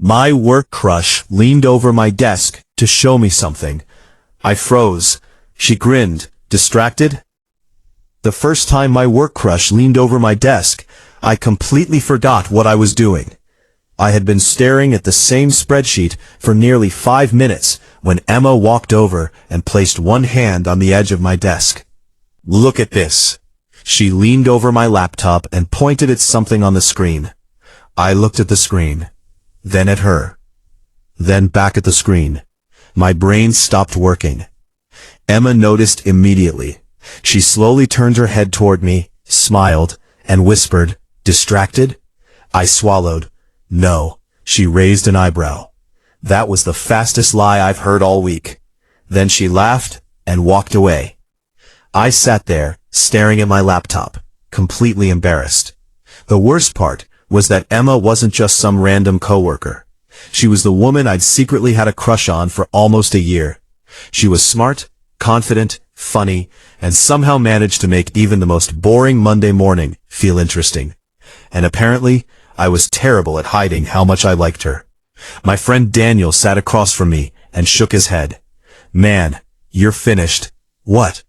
My work crush leaned over my desk to show me something. I froze. She grinned, distracted. The first time my work crush leaned over my desk, I completely forgot what I was doing. I had been staring at the same spreadsheet for nearly 5 minutes when Emma walked over and placed one hand on the edge of my desk. "Look at this." She leaned over my laptop and pointed at something on the screen. I looked at the screen, then at her, then back at the screen. My brain stopped working. Emma noticed immediately. She slowly turned her head toward me, smiled, and whispered, "Distracted?" I swallowed. "No." She raised an eyebrow. That was the fastest lie I've heard all week. Then she laughed and walked away. I sat there, staring at my laptop, completely embarrassed. The worst part was that Emma wasn't just some random coworker. She was the woman I'd secretly had a crush on for almost a year. She was smart, confident, funny, and somehow managed to make even the most boring Monday morning feel interesting. And apparently, I was terrible at hiding how much I liked her. My friend Daniel sat across from me and shook his head. "Man, you're finished." "What?"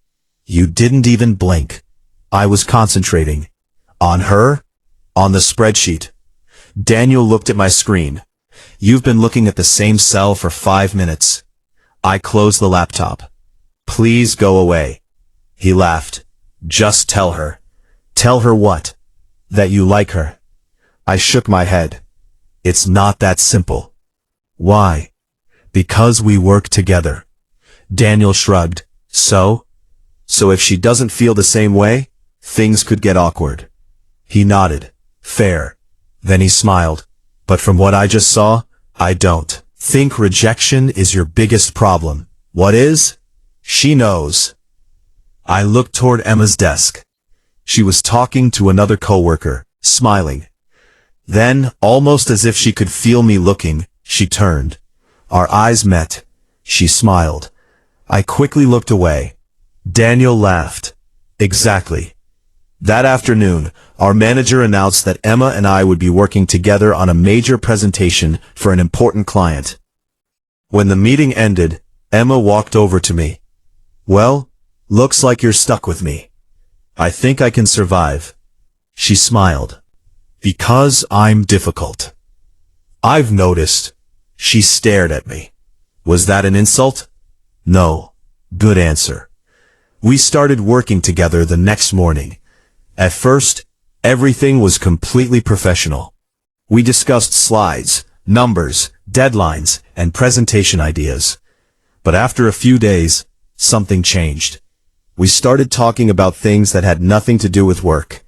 "You didn't even blink." I was concentrating. On her? On the spreadsheet. Daniel looked at my screen. "You've been looking at the same cell for 5 minutes. I closed the laptop. "Please go away." He laughed. "Just tell her." "Tell her what?" "That you like her." I shook my head. "It's not that simple." "Why?" "Because we work together." Daniel shrugged. So if she doesn't feel the same way, things could get awkward." He nodded. "Fair." Then he smiled. "But from what I just saw, I don't think rejection is your biggest problem." "What is?" "She knows." I looked toward Emma's desk. She was talking to another coworker, smiling. Then, almost as if she could feel me looking, she turned. Our eyes met. She smiled. I quickly looked away. Daniel laughed. "Exactly." That afternoon, our manager announced that Emma and I would be working together on a major presentation for an important client. When the meeting ended, Emma walked over to me. "Well, looks like you're stuck with me. I think I can survive." She smiled. "Because I'm difficult." "I've noticed." She stared at me. Was that an insult? No. Good answer. We started working together the next morning. At first, everything was completely professional. We discussed slides, numbers, deadlines, and presentation ideas. But after a few days, something changed. We started talking about things that had nothing to do with work.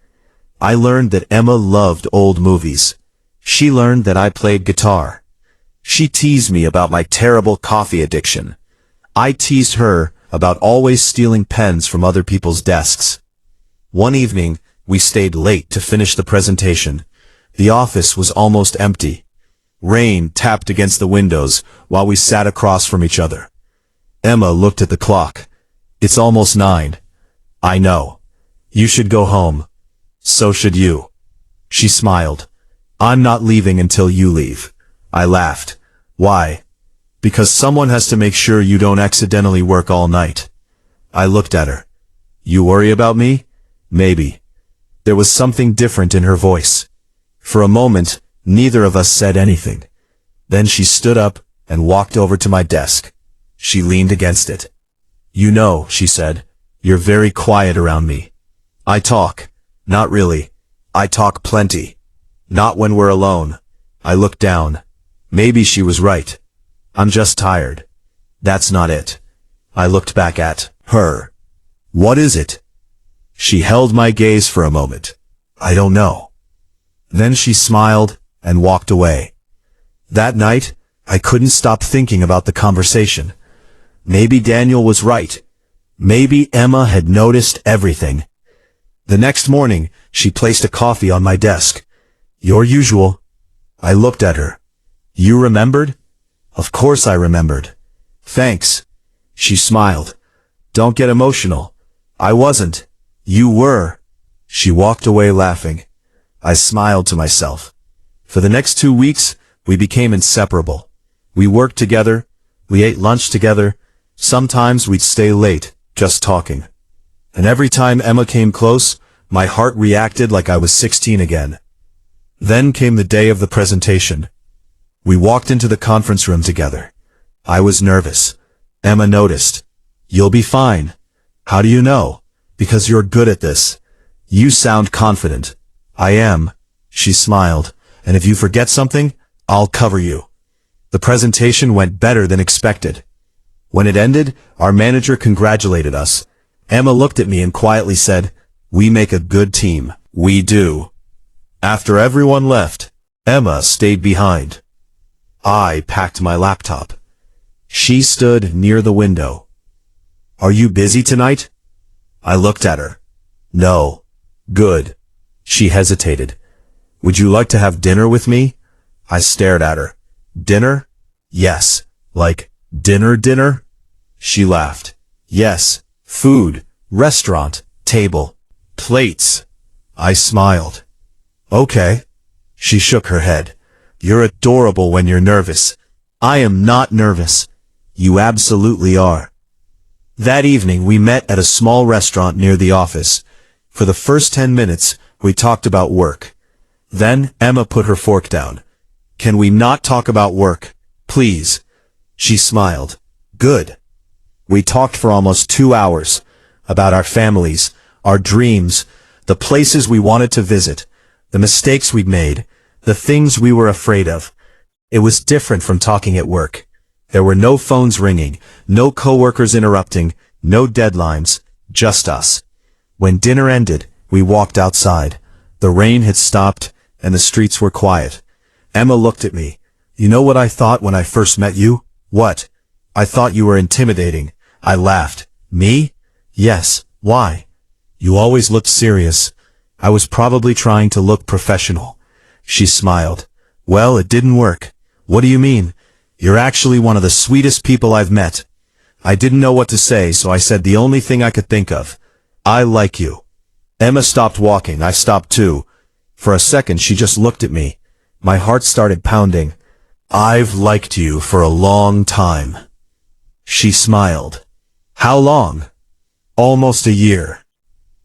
I learned that Emma loved old movies. She learned that I played guitar. She teased me about my terrible coffee addiction. I teased her about always stealing pens from other people's desks. One evening, we stayed late to finish the presentation. The office was almost empty. Rain tapped against the windows while we sat across from each other. Emma looked at the clock. "It's almost 9. "I know. You should go home." "So should you." She smiled. "I'm not leaving until you leave." I laughed. "Why?" "Because someone has to make sure you don't accidentally work all night." I looked at her. "You worry about me?" "Maybe." There was something different in her voice. For a moment, neither of us said anything. Then she stood up and walked over to my desk. She leaned against it. "You know," she said, "you're very quiet around me." "I talk." "Not really. I talk plenty. Not when we're alone." I looked down. Maybe she was right. "I'm just tired." "That's not it." I looked back at her. "What is it?" She held my gaze for a moment. "I don't know." Then she smiled and walked away. That night, I couldn't stop thinking about the conversation. Maybe Daniel was right. Maybe Emma had noticed everything. The next morning, she placed a coffee on my desk. "Your usual." I looked at her. "You remembered?" Of course I remembered. "Thanks." She smiled. "Don't get emotional." I wasn't. You were. She walked away laughing. I smiled to myself. For the next 2 weeks, We became inseparable. We worked together, we ate lunch together, sometimes we'd stay late, just talking. And every time Emma came close, my heart reacted like I was 16 again. Then came the day of the presentation. We walked into the conference room together. I was nervous. Emma noticed. "You'll be fine." "How do you know?" "Because you're good at this. You sound confident." "I am." She smiled. "And if you forget something, I'll cover you." The presentation went better than expected. When it ended, our manager congratulated us. Emma looked at me and quietly said, "We make a good team." "We do." After everyone left, Emma stayed behind. I packed my laptop. She stood near the window. "Are you busy tonight?" I looked at her. "No." "Good." She hesitated. "Would you like to have dinner with me?" I stared at her. "Dinner?" "Yes." "Like dinner?" She laughed. "Yes. Food. Restaurant. Table. Plates." I smiled. "Okay." She shook her head. "You're adorable when you're nervous." "I am not nervous." "You absolutely are." That evening we met at a small restaurant near the office. For the first 10 minutes, we talked about work. Then Emma put her fork down. "Can we not talk about work, please?" She smiled. "Good." We talked for almost 2 hours, about our families, our dreams, the places we wanted to visit, the mistakes we'd made, the things we were afraid of. It was different from talking at work. There were no phones ringing, no coworkers interrupting, no deadlines, just us. When dinner ended, we walked outside. The rain had stopped, and the streets were quiet. Emma looked at me. "You know what I thought when I first met you?" "What?" "I thought you were intimidating." I laughed. "Me?" "Yes. Why?" "You always looked serious." I was probably trying to look professional. She smiled. "Well, it didn't work." "What do you mean?" "You're actually one of the sweetest people I've met." I didn't know what to say, so I said the only thing I could think of. "I like you." Emma stopped walking. I stopped too. For a second she just looked at me. My heart started pounding. "I've liked you for a long time." She smiled. "How long?" "Almost a year."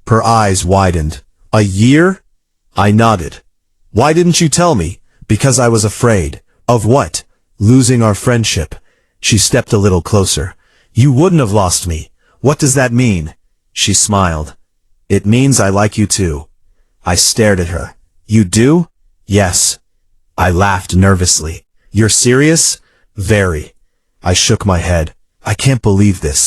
Her eyes widened. "A year?" I nodded. "Why didn't you tell me?" "Because I was afraid." "Of what?" "Losing our friendship." She stepped a little closer. "You wouldn't have lost me." "What does that mean?" She smiled. "It means I like you too." I stared at her. "You do?" "Yes." I laughed nervously. "You're serious?" "Very." I shook my head. "I can't believe this."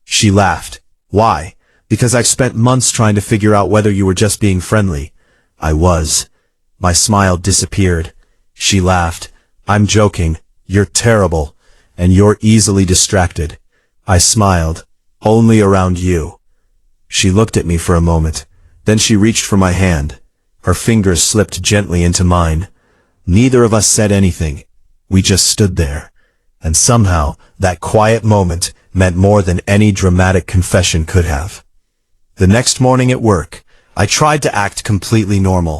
She laughed. "Why?" "Because I've spent months trying to figure out whether you were just being friendly." I was. My smile disappeared. She laughed. "I'm joking. You're terrible. And you're easily distracted." I smiled. "Only around you." She looked at me for a moment. Then she reached for my hand. Her fingers slipped gently into mine. Neither of us said anything. We just stood there. And somehow, that quiet moment meant more than any dramatic confession could have. The next morning at work, I tried to act completely normal.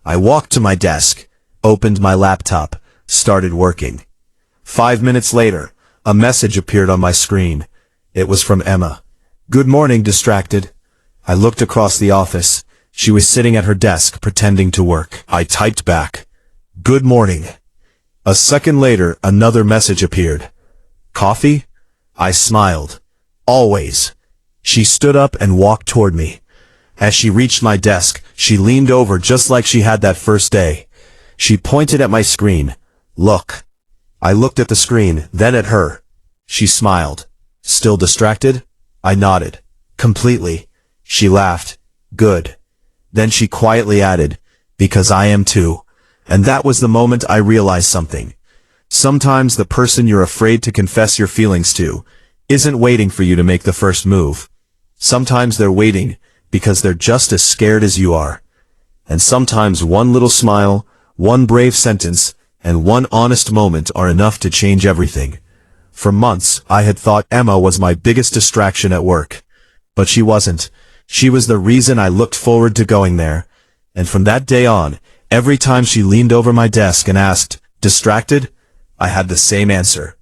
I walked to my desk, opened my laptop, started working. 5 minutes later, a message appeared on my screen. It was from Emma. "Good morning, distracted." I looked across the office. She was sitting at her desk, pretending to work. I typed back, "Good morning." A second later, another message appeared. "Coffee?" I smiled. "Always." She stood up and walked toward me. As she reached my desk, she leaned over just like she had that first day. She pointed at my screen. "Look." I looked at the screen, then at her. She smiled. "Still distracted?" I nodded. "Completely." She laughed. "Good." Then she quietly added, "Because I am too." And that was the moment I realized something. Sometimes the person you're afraid to confess your feelings to isn't waiting for you to make the first move. Sometimes they're waiting because they're just as scared as you are. And sometimes one little smile, one brave sentence, and one honest moment are enough to change everything. For months, I had thought Emma was my biggest distraction at work. But she wasn't. She was the reason I looked forward to going there. And from that day on, every time she leaned over my desk and asked, Distracted? I had the same answer.